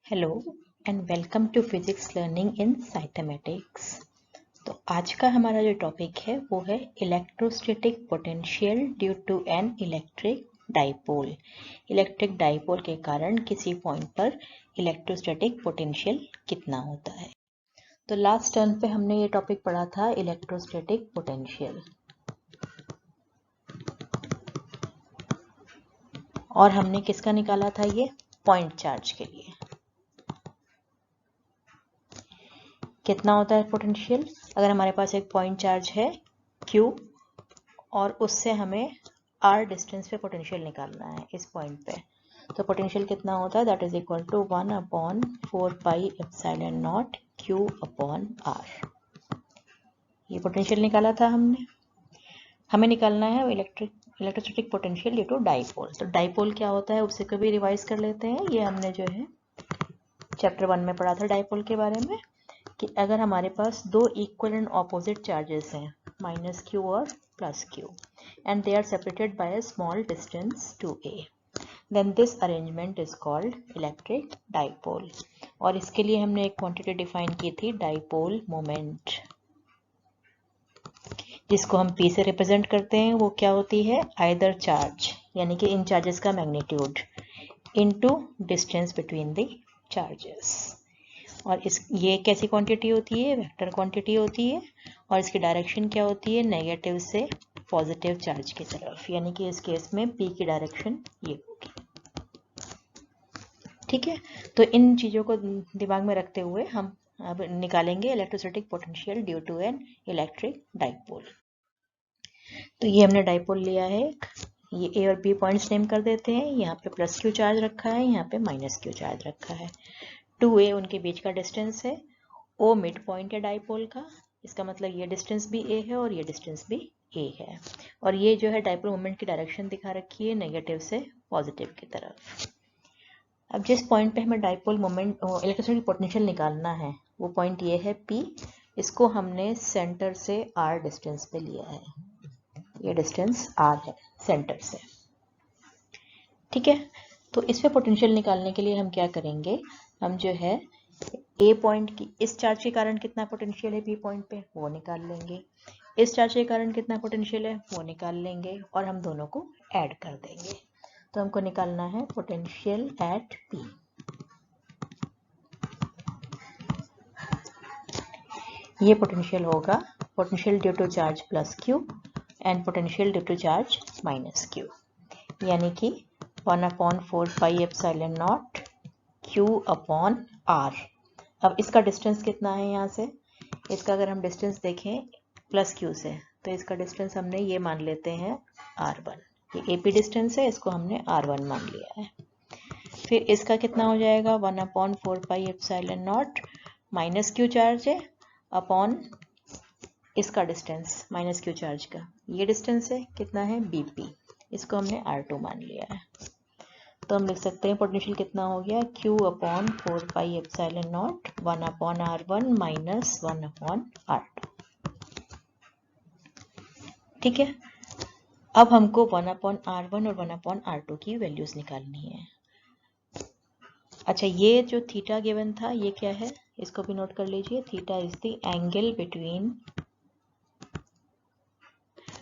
Hello and welcome to physics learning in scithmatics. तो आज का हमारा जो टॉपिक है वो है electrostatic potential due to an electric dipole. Electric dipole के कारण किसी पॉइंट पर इलेक्ट्रोस्टैटिक पोटेंशियल कितना होता है। तो लास्ट टर्न पे हमने ये टॉपिक पढ़ा था इलेक्ट्रोस्टैटिक पोटेंशियल, और हमने किसका निकाला था, ये पॉइंट चार्ज के लिए कितना होता है पोटेंशियल। अगर हमारे पास एक पॉइंट चार्ज है Q और उससे हमें R डिस्टेंस पे पोटेंशियल निकालना है इस पॉइंट पे, तो पोटेंशियल कितना होता है, that is equal to 1/4πε0 Q/R। ये पोटेंशियल निकाला था हमने। हमें निकालना है electrostatic potential due to dipole. तो डाइपोल क्या होता है उससे कभी रिवाइज कर लेते हैं। ये हमने जो है चैप्टर 1 में पढ़ा था डाइपोल के बारे में, कि अगर हमारे पास दो इक्वल एंड ऑपोजिट चार्जेस हैं -Q और +Q and they are separated by a small distance 2a, then this arrangement is called electric dipole. और इसके लिए हमने एक क्वांटिटी डिफाइन की थी, डाइपोल मोमेंट, जिसको हम P से रिप्रेजेंट करते हैं। वो क्या होती है, आइदर चार्ज यानी कि इन चार्जेस का magnitude into distance between the charges. और ये कैसी क्वांटिटी होती है, वेक्टर क्वांटिटी होती है, और इसकी डायरेक्शन क्या होती है, नेगेटिव से पॉजिटिव चार्ज की तरफ, यानी कि इस केस में P की डायरेक्शन ये होगी। ठीक है, तो इन चीज़ों को दिमाग में रखते हुए हम अब निकालेंगे electrostatic potential due to an electric dipole. तो ये हमने डाइपोल लिया है, ये A और B पॉइंट्स नेम कर देते हैं। यहाँ पे +Q चार्ज रखा है, यहाँ पे -Q चार्ज रखा है। 2a उनके बीच का डिस्टेंस है, O मिड पॉइंट है डाइपोल का, इसका मतलब ये डिस्टेंस भी A है और ये डिस्टेंस भी A है। और ये जो है डाइपोल मोमेंट की डायरेक्शन दिखा रखी है नेगेटिव से पॉजिटिव की तरफ। अब जिस पॉइंट पे हमें डाइपोल मोमेंट इलेक्ट्रोस्टैटिक पोटेंशियल निकालना है वो पॉइंट ये है P। इसको हमने सेंटर से R डिस्टेंस पे लिया है, ये डिस्टेंस R है सेंटर से। ठीक है, तो इस पे पोटेंशियल निकालने के लिए हम क्या करेंगे, हम जो है A पॉइंट की इस चार्ज के कारण कितना पोटेंशियल है B पॉइंट पे वो निकाल लेंगे, इस चार्ज के कारण कितना पोटेंशियल है वो निकाल लेंगे, और हम दोनों को ऐड कर देंगे। तो हमको निकालना है पोटेंशियल एट P। ये पोटेंशियल होगा potential due to charge +Q and potential due to charge -Q, यानी कि 1/4πε0 Q/R। अब इसका डिस्टेंस कितना है, यहाँ से इसका अगर हम डिस्टेंस देखें +Q से, तो इसका डिस्टेंस हमने ये मान लेते हैं R1। ये AP डिस्टेंस है, इसको हमने R1 मान लिया है। फिर इसका कितना हो जाएगा, 1/4πε0 -Q चार्ज है अपॉन इसका डिस्टेंस -Q चार्ज का, ये डिस्टेंस है कितना है BP, इसको हमने R2 मान लिया है। तो हम लिख सकते हैं पोटेंशियल कितना हो गया, Q/4πε0 1/R1 - 1/R2। ठीक है, अब हमको 1/R1 और 1/R2 की वैल्यूज निकालनी है। अच्छा, ये जो थीटा गिवन था ये क्या है, इसको भी नोट कर लीजिए। Theta is the angle between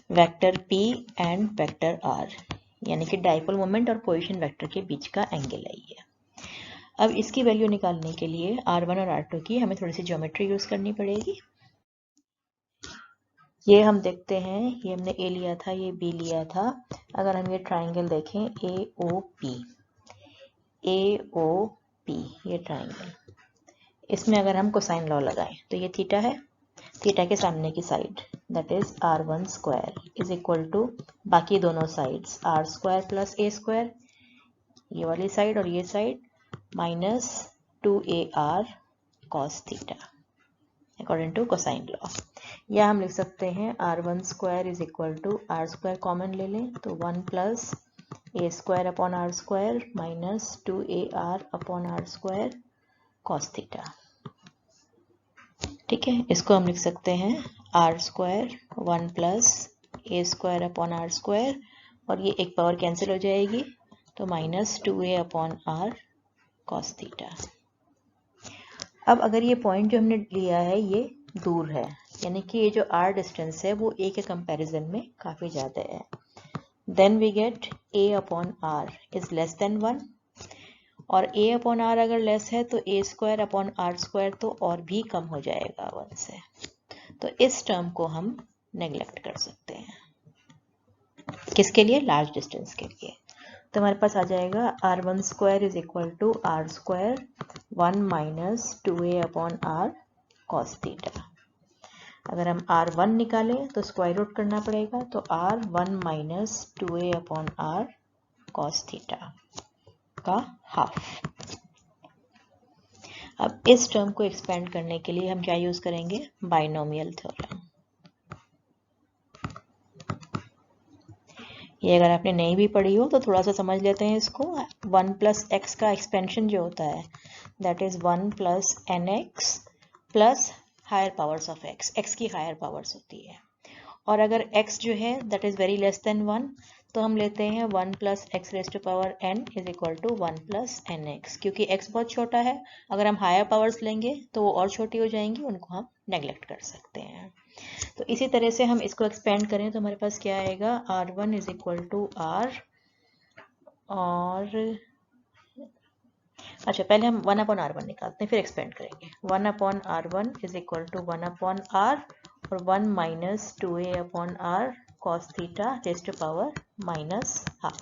vector P and vector R, यानी कि डाइपोल मोमेंट और पोजीशन वेक्टर के बीच का एंगल है ये। अब इसकी वैल्यू निकालने के लिए R1 और R2 की हमें थोड़ी सी ज्योमेट्री यूज करनी पड़ेगी। ये हम देखते हैं, ये हमने A लिया था, ये B लिया था। अगर हम ये ट्राइंगल देखें AOP, ये ट्राइंगल, इसमें अगर हम कोसाइन लॉ लगाएं तो ये थीटा है, थीटा के सामने की side that is R1² is equal to बाकी दोनों साइड्स R² + A², ये वाली साइड और ये side -2AR cos theta according to cosine law. या हम लिख सकते हैं R1² is equal to R² common ले लें तो 1 + A²/R² -2AR/R² cos थीटा। ठीक है, इसको हम लिख सकते हैं R² 1 + A²/R², और ये एक पावर कैंसिल हो जाएगी तो -2A/R cos थीटा। अब अगर ये पॉइंट जो हमने लिया है ये दूर है, यानी कि ये जो r डिस्टेंस है वो a के कंपैरिजन में काफ़ी ज़्यादा है, then we get a upon r is less than 1, और a अपॉन r अगर लेस है तो a square upon r square तो और भी कम हो जाएगा 1 से। तो इस टर्म को हम नेग्लेक्ट कर सकते हैं। किसके लिए? लार्ज डिस्टेंस के लिए। तो हमारे पास आ जाएगा r1 square is equal to r square 1 minus 2a upon r cos theta. अगर हम r1 निकालें तो स्क्वायर रूट करना पड़ेगा, तो r1 minus 2a upon r cos theta का हाफ। अब इस टर्म को एक्सपेंड करने के लिए हम क्या यूज करेंगे? Binomial theorem. ये अगर आपने नहीं भी पढ़ी हो तो थोड़ा सा समझ लेते हैं इसको। 1 प्लस एक्स का एक्सपेंशन जो होता है that is 1 plus n x plus higher powers of x, x की हायर पावर्स होती है। और अगर x जो है that is very less than 1 तो हम लेते हैं 1 plus x raise to power n is equal to 1 plus n x, क्योंकि x बहुत छोटा है। अगर हम हायर पावर्स लेंगे तो वो और छोटी हो जाएंगी, उनको हम नेग्लेक्ट कर सकते हैं। तो इसी तरह से हम इसको एक्सपेंड करें तो हमारे पास क्या आएगा? r1 is equal to r, और अच्छा पहले हम 1 अपॉन r1 निकालते हैं फिर एक्सपेंड करेंगे। 1 upon r1 is equal to 1 upon r और 1 minus 2a upon r cos theta raise to power minus half.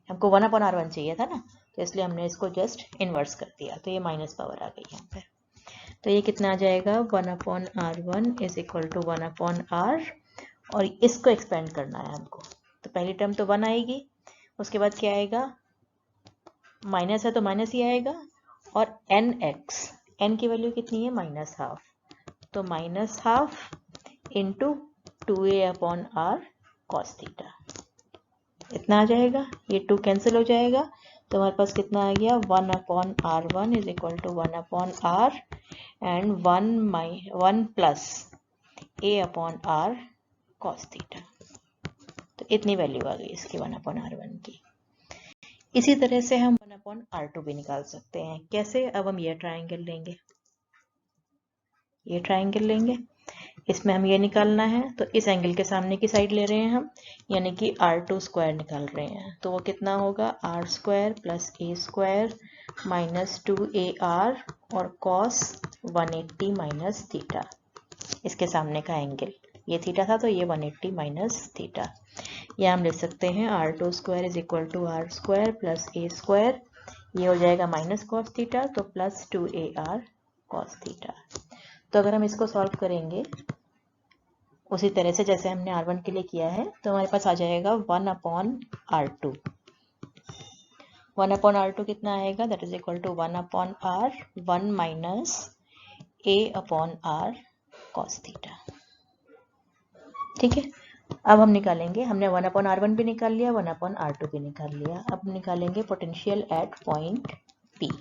हमको 1 अपॉन r1 चाहिए था ना, तो इसलिए हमने इसको जस्ट इन्वर्स कर दिया, तो ये माइनस पावर आ गई यहाँ पे। तो ये कितना आ जाएगा? 1 upon r1 is equal to 1 upon r, और इसको एक्सपेंड करना है हमको। तो पहली टर्म तो 1 आएगी, उसके बाद क्या आएगा? माइनस है तो माइनस ही आएगा, और एन एक्स, एन की वैल्यू कितनी है? माइनस हाफ, तो minus half into 2a upon r cos theta, इतना आ जाएगा। ये 2 कैंसिल हो जाएगा, तो हमारे पास कितना आ गया? 1 upon r1 is equal to 1 upon r and 1 plus a upon r cos theta. तो इतनी वैल्यू आ गई इसकी 1 अपॉन r1 की। इसी तरह से हम 1 अपॉन r2 भी निकाल सकते हैं। कैसे? अब हम ये ट्राइंगल लेंगे, ये ट्राइंगल लेंगे, इसमें हम ये निकालना है, तो इस एंगल के सामने की साइड ले रहे हैं हम, यानी कि r2 स्क्वायर निकाल रहे हैं। तो वो कितना होगा? r square plus a square minus 2ar और cos 180 माइनस थीटा, इसके सामने का एंगल ये थीटा था तो ये 180 माइनस थीटा। या हम लिख सकते हैं r2 square is equal to r square plus a square, ये हो जाएगा माइनस कॉस थीटा, तो प्लस 2ar कॉस थीटा। तो अगर हम इसको सॉल्व करेंगे उसी तरह से जैसे हमने r1 के लिए किया है, तो हमारे पास आ जाएगा 1 अपॉन r2। 1 अपॉन r2 कितना आएगा? That is equal to 1 upon r 1 minus a upon r cos theta. ठीक है, अब हम निकालेंगे, हमने 1 अपॉन r1 भी निकाल लिया, 1 अपॉन r2 भी निकाल लिया। अब निकालेंगे पोटेंशियल एट पॉइंट P।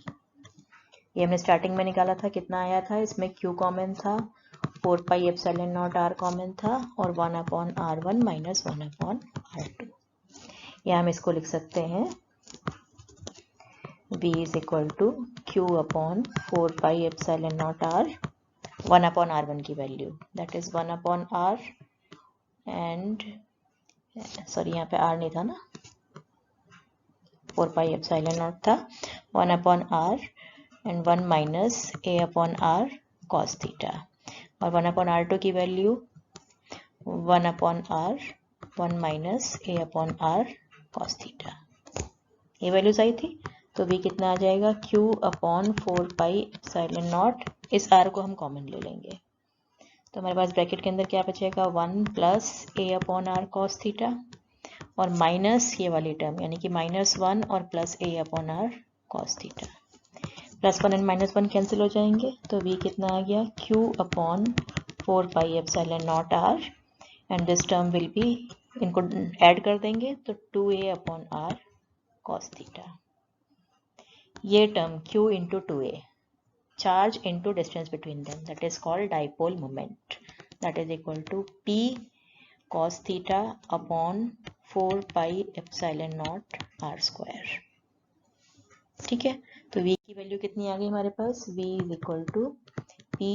ये हमने स्टार्टिंग में निकाला था, कितना आया था? इसमें Q कॉमन था, 4 pi epsilon naught R common था, और 1 upon r1 minus 1 upon r2। या हम इसको लिख सकते हैं V is equal to Q upon 4 pi epsilon naught R, 1 upon r1 की value that is 1 upon r and sorry यहाँ पे r नहीं था ना, 4 पाई एप्सिलॉन नॉट था, 1 upon r and 1 minus a upon r cos theta, और 1 upon r2 की value 1 upon r 1 minus a upon r cos theta, ये values आई थी। तो v कितना आ जाएगा? q upon 4 pi epsilon not, इस r को हम कॉमन ले लेंगे, तो हमारे पास ब्रैकेट के अंदर क्या बचेगा? 1 plus a upon r cos theta, और माइनस ये वाली टर्म यानी कि -1 और plus a upon r cos theta. +1 and -1 cancel हो जाएंगे, तो v कितना आ गया? q upon 4 pi epsilon naught r and this term will be, इनको ऐड कर देंगे तो 2a upon r cos theta. ये term q into 2a, charge into distance between them, that is called dipole moment, that is equal to p cos theta upon 4 pi epsilon naught r square। ठीक है, तो v की की value कितनी आ गई हमारे पास, v is equal to p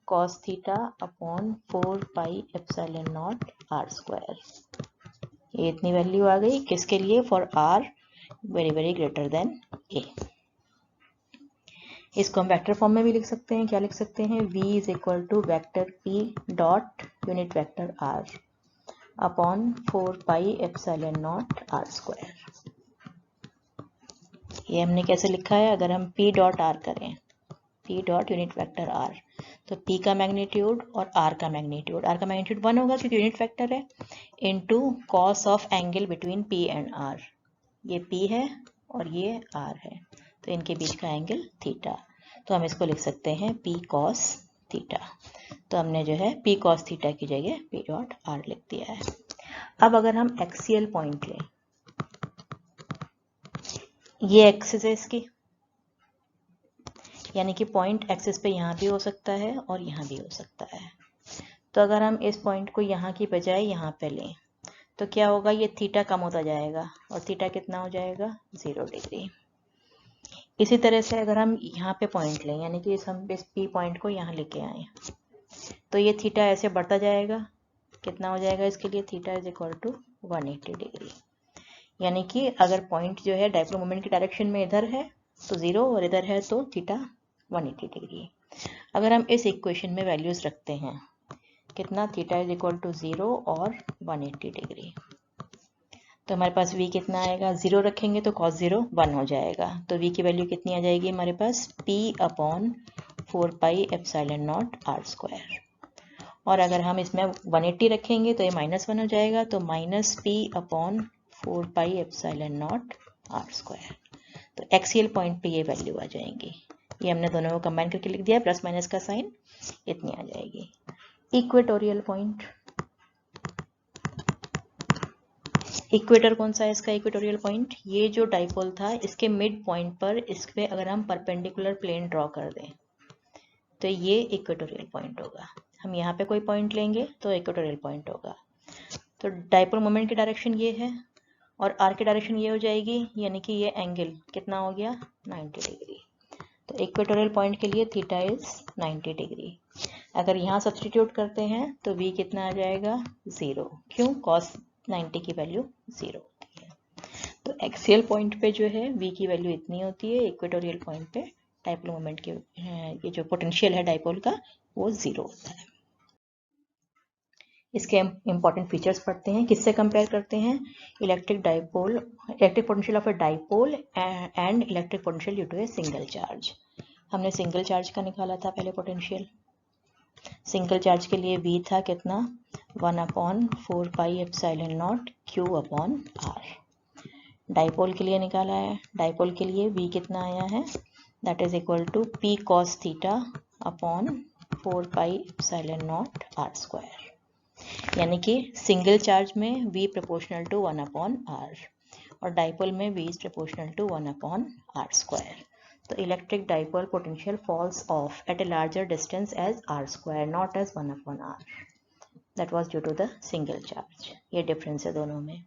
cos theta upon 4 pi epsilon naught r square. ये इतनी वैल्यू आ गई किसके लिए, for r very very greater than a। इसको हम वेक्टर फॉर्म में भी लिख सकते हैं, क्या लिख सकते हैं, v is equal to vector p dot unit vector r upon 4 pi epsilon naught r square. ये हमने कैसे लिखा है, अगर हम p डॉट r करें, p dot unit vector r, तो p का मैग्नीट्यूड और r का मैग्नीट्यूड, r का मैग्नीट्यूड 1 होगा क्योंकि यूनिट वेक्टर है, into cos of angle between p and r। ये p है और ये r है, तो इनके बीच का एंगल थीटा, तो हम इसको लिख सकते हैं p cos थीटा। तो हमने जो है p cos थीटा की जगह p डॉट r लिख दिया है। अब अगर हम एक्सियल पॉइंट लें, ये एक्सिस है इसकी, यानी कि पॉइंट एक्सिस पे यहाँ भी हो सकता है और यहाँ भी हो सकता है। तो अगर हम इस पॉइंट को यहाँ की बजाय यहाँ पे लें तो क्या होगा, ये थीटा कम होता जाएगा और थीटा कितना हो जाएगा, 0 डिग्री। इसी तरह से अगर हम यहाँ पे पॉइंट लें, यानी कि हम इस पी पॉइंट को यहाँ लेके आए, तो ये थीटा ऐसे बढ़ता जाएगा, कितना हो जाएगा इसके लिए, theta is equal to 180 degree. यानी कि अगर पॉइंट जो है डायपोल मोमेंट की डायरेक्शन में इधर है तो 0 और इधर है तो थीटा 180 डिग्री। अगर हम इस इक्वेशन में वैल्यूज रखते हैं, कितना, थीटा इज इक्वल टू 0 और 180 डिग्री, तो हमारे पास v कितना आएगा, 0 रखेंगे तो cos 0 1 हो जाएगा, तो v की वैल्यू कितनी आ जाएगी हमारे पास, p upon 4 pi epsilon naught r square. और अगर हम इसमें 180 रखेंगे तो ये -1 हो जाएगा, तो minus p upon 4 pi epsilon naught r square. तो एक्सियल पॉइंट पे ये वैल्यू आ जाएंगी। ये हमने दोनों को कंबाइन करके लिख दिया, प्लस माइनस का साइन, इतनी आ जाएगी। इक्वेटोरियल पॉइंट, इक्वेटर कौन सा है इसका, इक्वेटोरियल पॉइंट, ये जो डाइपोल था इसके मिड पॉइंट पर, इस पे अगर हम परपेंडिकुलर प्लेन ड्रॉ कर दें तो ये इक्वेटोरियल पॉइंट होगा। हम यहाँ पे कोई पॉइंट लेंगे तो इक्वेटोरियल पॉइंट होगा। तो डाइपोल मोमेंट की डायरेक्शन ये है और r की डायरेक्शन ये हो जाएगी, यानी कि ये एंगल कितना हो गया, 90 डिग्री। तो इक्वेटोरियल पॉइंट के लिए थीटा इज 90 डिग्री। अगर यहाँ सब्सटीट्यूट करते हैं तो v कितना आ जाएगा, 0, क्यों, cos 90 की वैल्यू 0 होती है। तो एक्सियल पॉइंट पे जो है v की वैल्यू इतनी होती है, इक्वेटोरियल पॉइंट पे डाइपोल मोमेंट के ये जो पोटेंशियल है डाइपोल का वो 0 होता है। इसके इंपॉर्टेंट फीचर्स पढ़ते हैं, किससे कंपेयर करते हैं, electric dipole, electric potential of a dipole and electric potential due to a single charge. हमने सिंगल चार्ज का निकाला था पहले पोटेंशियल। सिंगल चार्ज के लिए v था कितना, 1/4 पाई epsilon not q upon r। Dipole के लिए निकाला है, डाइपोल के लिए v कितना आया है, that is equal to p cos theta upon 4 pi epsilon naught r square. यानी कि सिंगल चार्ज में v प्रोपोर्शनल टू 1/r और डाइपोल में v is proportional to 1/r square. तो electric dipole potential falls off at a larger distance as r square, not as 1/r। That was due to the single charge. ये difference है दोनों में।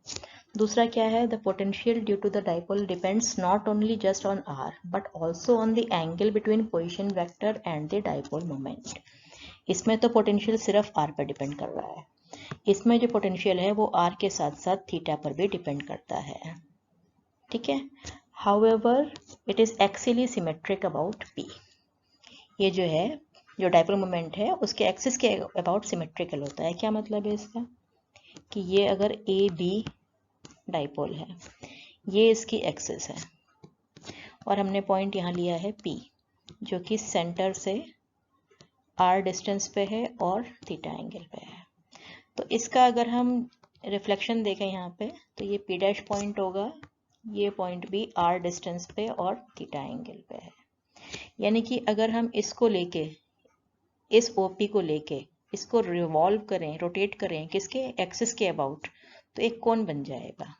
दूसरा क्या है, the potential due to the dipole depends not only just on r but also on the angle between position vector and the dipole moment. इसमें तो potential सिर्फ r पर डिपेंड कर रहा है, इसमें जो पोटेंशियल है वो r के साथ साथ थीटा पर भी डिपेंड करता है, ठीक है। However, it is axially symmetric about p। ये जो है, जो डाइपोल मोमेंट है उसके एक्सिस के अबाउट सिमेट्रिकल होता है। क्या मतलब है इसका, कि ये अगर ए बी डाइपोल है, ये इसकी एक्सिस है और हमने पॉइंट यहाँ लिया है p, जो कि सेंटर से r डिस्टेंस पे है और थीटा एंगल पे है। तो इसका अगर हम रिफ्लेक्शन देखें यहाँ पे, तो ये p डैश पॉइंट होगा, ये पॉइंट भी r डिस्टेंस पे और थीटा एंगल पे है। यानी कि अगर हम इसको लेके, इस OP को लेके इसको रिवॉल्व करें, रोटेट करें किसके, एक्सिस के अबाउट, तो एक कोन बन जाएगा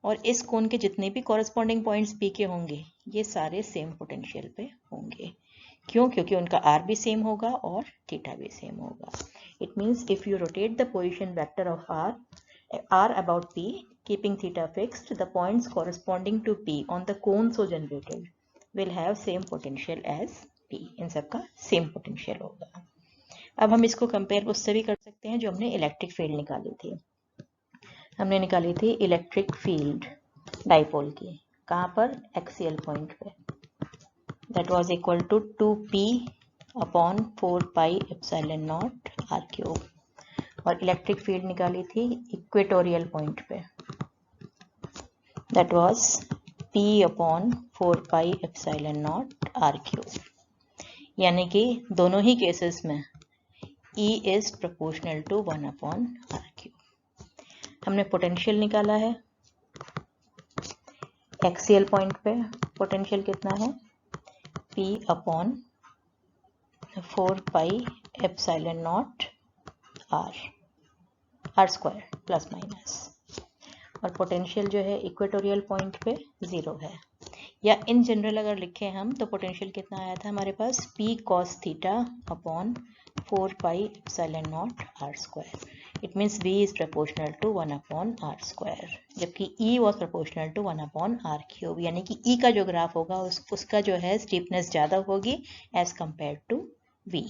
और इस कोन के जितने भी कॉरेस्पॉन्डिंग पॉइंट्स P के होंगे ये सारे सेम पोटेंशियल पे होंगे। क्यों, क्योंकि उनका r भी सेम होगा और थीटा भी सेम होगा। It means if you rotate the position vector of r about P keeping theta fixed, the points corresponding to P on the cone so generated will have same potential as P, इन सब का same potential होगा। अब हम इसको compare उससे भी कर सकते हैं जो हमने इलेक्ट्रिक फील्ड निकाली थी। हमने निकाली थी इलेक्ट्रिक फील्ड डाइपोल की, कहाँ पर, एक्सियल पॉइंट पे, that was equal to 2p upon 4πε0 r³। और इलेक्ट्रिक फील्ड निकाली थी इक्वेटोरियल पॉइंट पे, that was p upon 4πε0 r³। यानी कि दोनों ही केसेस में E is proportional to 1 upon r³। हमने पोटेंशियल निकाला है एक्सियल पॉइंट पे, पोटेंशियल कितना है, P upon 4πε0 r² plus minus, और पोटेंशियल जो है इक्वेटोरियल पॉइंट पे 0 है। या इन जनरल अगर लिखें हम तो पोटेंशियल कितना आया था हमारे पास, P cos theta upon 4πε0 r²। It means V is proportional to 1 upon r², जबकि E was proportional to 1 upon r³। यानी कि E का जो ग्राफ होगा उसका जो है स्टीपनेस ज़्यादा होगी एज कंपेयर टू V।